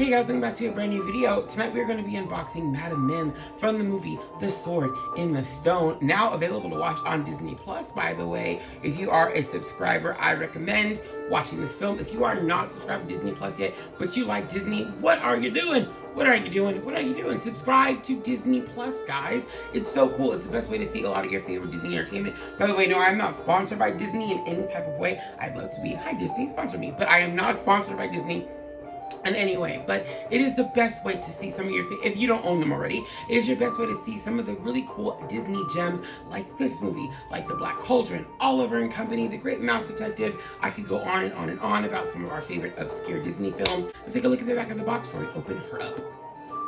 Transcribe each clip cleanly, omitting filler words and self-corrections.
Hey guys, welcome back to a brand new video. Tonight we're going to be unboxing Madam Mim from the movie The Sword in the Stone. Now available to watch on Disney Plus, by the way. If you are a subscriber, I recommend watching this film. If you are not subscribed to Disney Plus yet, but you like Disney, what are you doing? What are you doing? What are you doing? Subscribe to Disney Plus, guys. It's so cool. It's the best way to see a lot of your favorite Disney entertainment. By the way, no, I'm not sponsored by Disney in any type of way. I'd love to be. Hi, Disney, sponsor me. But I am not sponsored by Disney in any way. But it is the best way to see some of your, if you don't own them already, it is your best way to see some of the really cool Disney gems like this movie, like The Black Cauldron, Oliver and Company, The Great Mouse Detective. I could go on and on and on about some of our favorite obscure Disney films. Let's take a look at the back of the box before we open her up.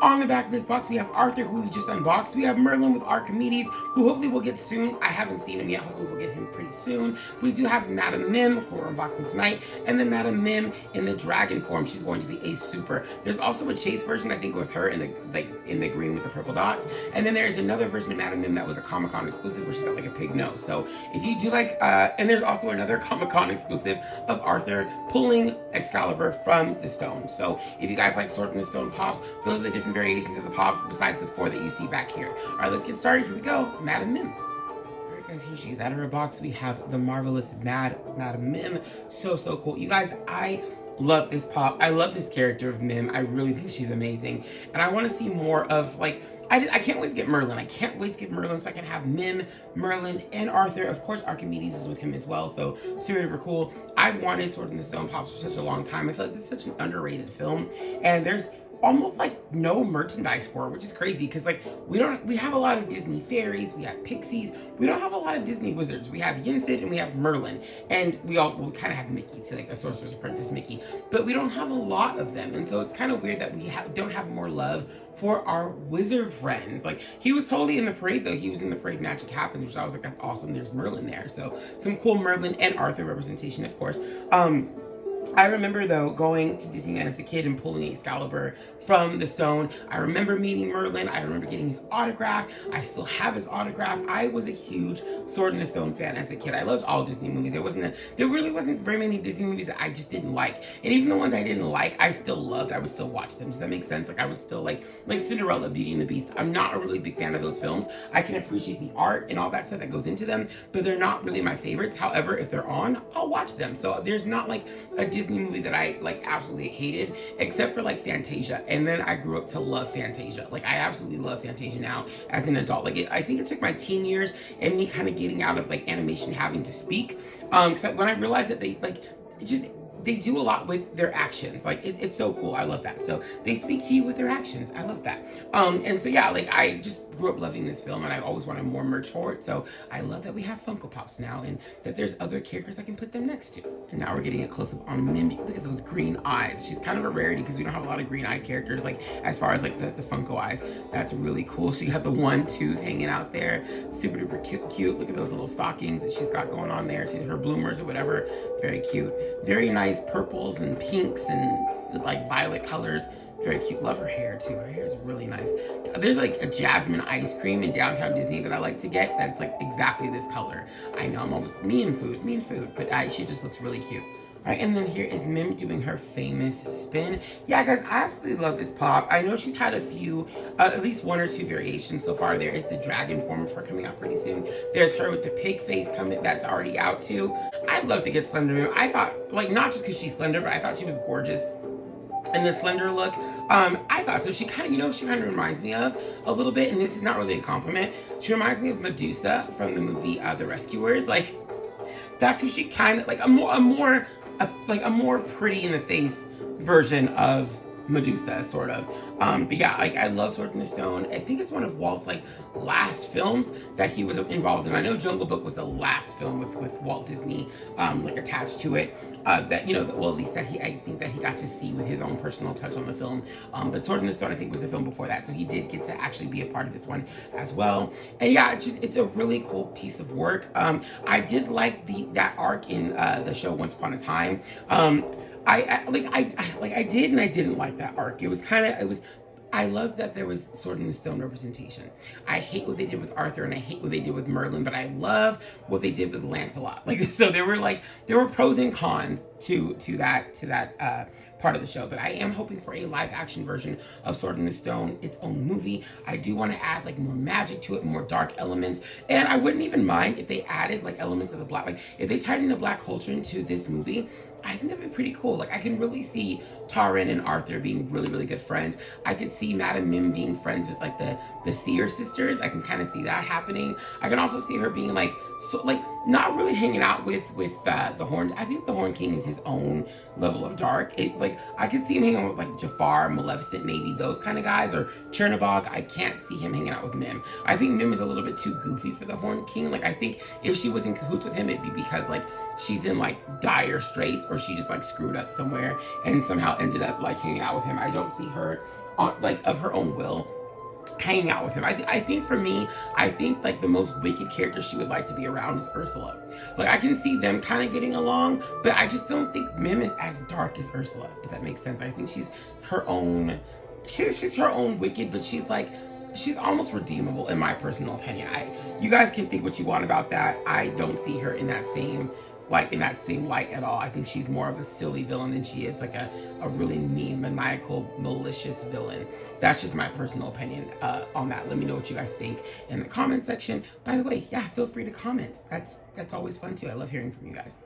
On the back of this box, we have Arthur, who we just unboxed. We have Merlin with Archimedes, who hopefully we'll get soon. I haven't seen him yet. Hopefully we'll get him pretty soon. We do have Madam Mim, who we're unboxing tonight. And then Madam Mim in the dragon form. She's going to be a super. There's also a chase version, I think, with her in the green with the purple dots. And then there's another version of Madam Mim that was a Comic-Con exclusive, where she's got like a pig nose. So if you do like, and there's also another Comic-Con exclusive of Arthur pulling Excalibur from the stone. So if you guys like Sword in the Stone pops, those are the different variations of the pops besides the 4 that you see back here. All right, let's get started. Here we go. Madam Mim. All right, guys, here she is out of her box. We have the marvelous Madam Mim. So cool. You guys, I love this pop. I love this character of Mim. I really think she's amazing. And I want to see more of, like, I can't wait to get Merlin. I can't wait to get Merlin so I can have Mim, Merlin, and Arthur. Of course, Archimedes is with him as well, so super cool. I've wanted Sword in the Stone pops for such a long time. I feel like this is such an underrated film, and there's almost like no merchandise for it, which is crazy because like we have a lot of Disney fairies, we have pixies, we don't have a lot of Disney wizards. We have Yensid and we have Merlin, and we kind of have Mickey too, like a Sorcerer's Apprentice Mickey, but we don't have a lot of them, and so it's kind of weird that we don't have more love for our wizard friends. Like, he was totally in the parade though. He was in the parade Magic Happens, which I was like, that's awesome. There's Merlin there, so some cool Merlin and Arthur representation, of course. I remember though going to Disneyland as a kid and pulling Excalibur from the stone. I remember meeting Merlin. I remember getting his autograph. I still have his autograph. I was a huge Sword in the Stone fan as a kid. I loved all Disney movies. There really wasn't very many Disney movies that I just didn't like. And even the ones I didn't like, I still loved. I would still watch them. Does that make sense? Like, I would still like Cinderella, Beauty and the Beast. I'm not a really big fan of those films. I can appreciate the art and all that stuff that goes into them, but they're not really my favorites. However, if they're on, I'll watch them. So there's not like a Disney movie that I like absolutely hated, except for like Fantasia. And then I grew up to love Fantasia. Like, I absolutely love Fantasia now as an adult. Like, I think it took my teen years and me kind of getting out of like animation having to speak. Because when I realized that they do a lot with their actions. Like, it's so cool. I love that. So they speak to you with their actions. I love that. And so yeah, like, I just grew up loving this film and I always wanted more merch for it. So I love that we have Funko Pops now and that there's other characters I can put them next to. And now we're getting a close up on Mim. Look at those green eyes. She's kind of a rarity because we don't have a lot of green eyed characters, like as far as like the Funko eyes. That's really cool. She got the one tooth hanging out there. Super duper cute. Look at those little stockings that she's got going on there. See her bloomers or whatever. Very cute. Very nice purples and pinks and like violet colors. Very cute. Love her hair too. Her hair is really nice. There's like a jasmine ice cream in downtown Disney that I like to get that's like exactly this color. I know I'm almost mean food, but she just looks really cute. All right, and then here is Mim doing her famous spin. Yeah, guys, I absolutely love this pop. I know she's had a few, at least 1 or 2 variations so far. There is the dragon form of her coming out pretty soon. There's her with the pig face coming, that's already out too. I'd love to get Slender Mim. I thought, like, not just because she's slender, but I thought she was gorgeous in the slender look. I thought so. She kind of reminds me of a little bit, and this is not really a compliment. She reminds me of Medusa from the movie The Rescuers. Like, that's who she kind of, like, a more pretty in the face version of Medusa, sort of. But yeah, like, I love Sword in the Stone. I think it's one of Walt's like last films that he was involved in. I know Jungle Book was the last film with Walt Disney like attached to it. That, you know, well, at least that I think that he got to see with his own personal touch on the film. But Sword in the Stone, I think, was the film before that, so he did get to actually be a part of this one as well. And yeah, it's a really cool piece of work. I did like that arc in the show Once Upon a Time. I did and I didn't like that arc. I love that there was Sword in the Stone representation. I hate what they did with Arthur and I hate what they did with Merlin, but I love what they did with Lancelot. Like, so there were pros and cons to that part of the show. But I am hoping for a live action version of Sword in the Stone, its own movie. I do want to add like more magic to it, more dark elements. And I wouldn't even mind if they added like elements of the black, like if they tied in the black culture into this movie. I think that'd be pretty cool. Like I can really see Taran and Arthur being really, really good friends. I could see Madam Mim being friends with like the Seer sisters. I can kind of see that happening. I can also see her being like, so like not really hanging out with the Horn. I think the Horn King is his own level of dark. It like I could see him hanging out with like Jafar, Maleficent, maybe those kind of guys, or Chernabog. I can't see him hanging out with Mim. I think Mim is a little bit too goofy for the Horn King. Like I think if she was in cahoots with him, it'd be because like she's in like dire straits, or she just like screwed up somewhere and somehow ended up like hanging out with him. I don't see her on like of her own will hanging out with him. I think for me, I think like the most wicked character she would like to be around is Ursula. Like I can see them kind of getting along, but I just don't think Mim is as dark as Ursula, if that makes sense. I think she's her own, she's her own wicked, but she's almost redeemable in my personal opinion. You guys can think what you want about that. I don't see her in that same light at all. I think she's more of a silly villain than she is like a really mean, maniacal, malicious villain. That's just my personal opinion on that. Let me know what you guys think in the comment section. By the way, yeah, feel free to comment. That's always fun too. I love hearing from you guys.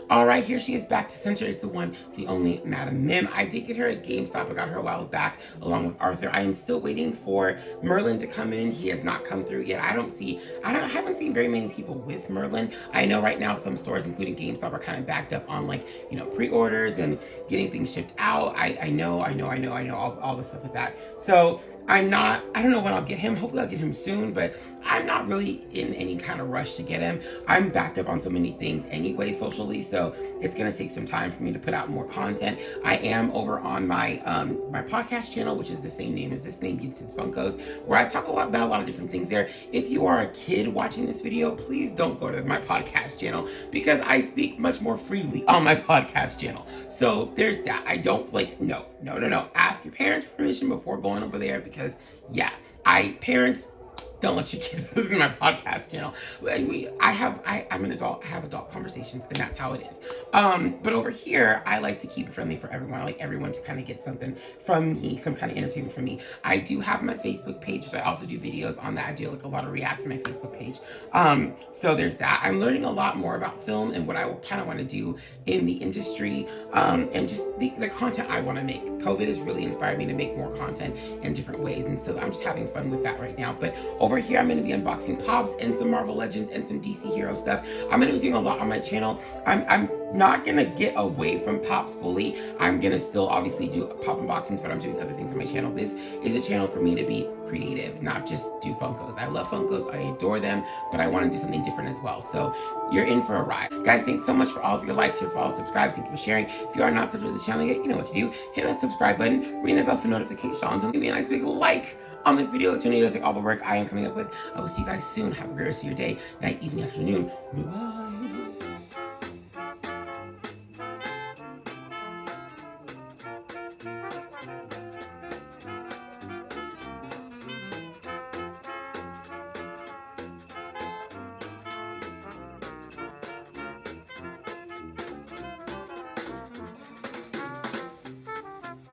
All right, here she is back to center. It's the one, the only Madam Mim. I did get her at GameStop. I got her a while back along with Arthur. I am still waiting for Merlin to come in. He has not come through yet. I haven't seen very many people with Merlin. I know right now some stores, including GameStop, are kind of backed up on like, you know, pre-orders and getting things shipped out. I know all the stuff with that. So I don't know when I'll get him. Hopefully I'll get him soon, but I'm not really in any kind of rush to get him. I'm backed up on so many things anyway socially, so it's gonna take some time for me to put out more content. I am over on my my podcast channel, which is the same name as this name, Yensid Funkos, where I talk about a lot of different things there. If you are a kid watching this video, please don't go to my podcast channel because I speak much more freely on my podcast channel. So there's that. I don't like, no. Ask your parents' permission before going over there because yeah, parents, don't let your kids listen to my podcast channel. I'm an adult. I have adult conversations, and that's how it is. But over here, I like to keep it friendly for everyone. I like everyone to kind of get something from me, some kind of entertainment from me. I do have my Facebook page, so I also do videos on that. I do like a lot of reacts on my Facebook page. So there's that. I'm learning a lot more about film and what I kind of want to do in the industry, and just the content I want to make. COVID has really inspired me to make more content in different ways, and so I'm just having fun with that right now. But over here, I'm going to be unboxing Pops and some Marvel Legends and some DC Hero stuff. I'm going to be doing a lot on my channel. I'm not going to get away from Pops fully. I'm going to still obviously do Pop unboxings, but I'm doing other things on my channel. This is a channel for me to be creative, not just do Funkos. I love Funkos. I adore them, but I want to do something different as well. So you're in for a ride. Guys, thanks so much for all of your likes, your follows, subscribes. Thank you for sharing. If you are not subscribed to the channel yet, you know what to do. Hit that subscribe button, ring the bell for notifications, and give me a nice big like on this video. It's really like all the work I am coming up with. I will see you guys soon. Have a great rest of your day, night, evening, afternoon. Bye-bye.